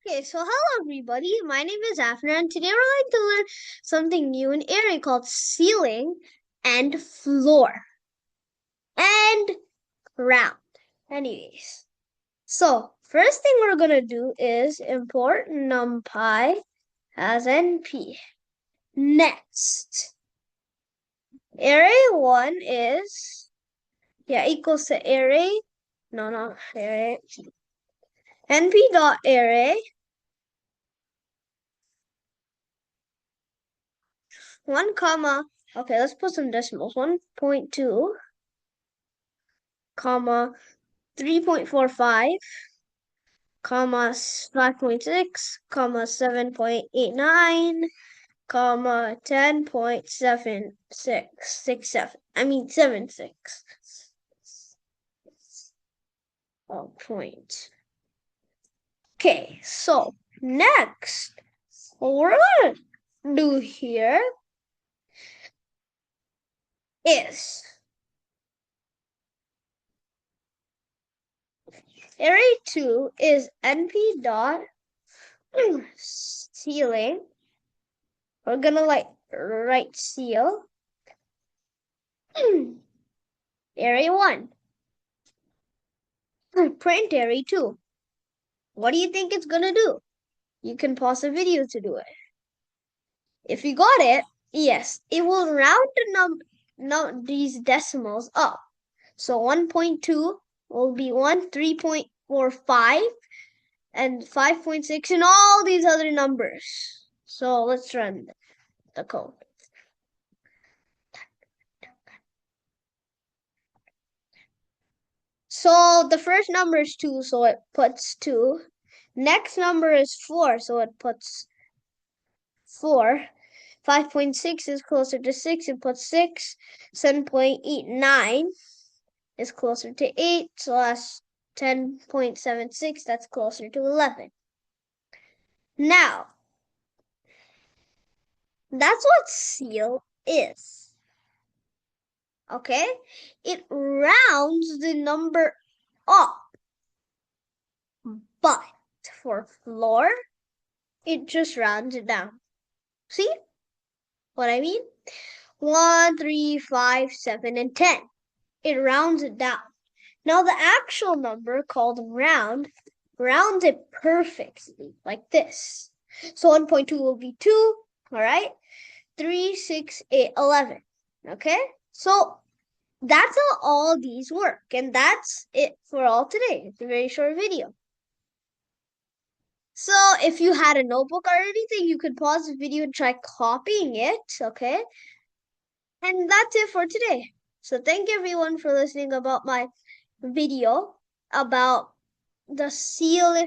Okay, so hello everybody. My name is Afner, and today we're going to learn something new in area called ceiling and floor and round. Anyways, so first thing we're gonna do is import numpy as np. Next, array1 is equals to array, no, not array, np dot array 1 comma, okay, let's put some decimals. 1.2 comma 3.45 comma 5.6 comma 7.89 comma 10.7667. I mean 76. Oh, point. Okay, so next, what we're gonna do here is array 2 is np dot ceiling. We're gonna write seal array 1. Print array 2. What do you think it's gonna do? You can pause the video to do it. If you got it, yes, it will round these decimals up. So 1.2 will be 3.45, and 5.6, and all these other numbers. So let's run the code. So the first number is 2, so it puts 2. Next number is 4, so it puts 4. 5.6 is closer to 6, it puts 6. 7.89 is closer to 8, so that's 10.76, that's closer to 11. Now, that's what seal is. Okay? It rounds the number up. But for floor, it just rounds it down. See what I mean? 1, 3, 5, 7, and 10. It rounds it down. Now the actual number called round rounds it perfectly, like this. So 1.2 will be 2, all right? 3, 6, 8, 11, okay? So that's how all these work, and that's it for all today. It's a very short video. So if you had a notebook or anything, you could pause the video and try copying it, okay? And that's it for today. So thank everyone for listening about my video about the seal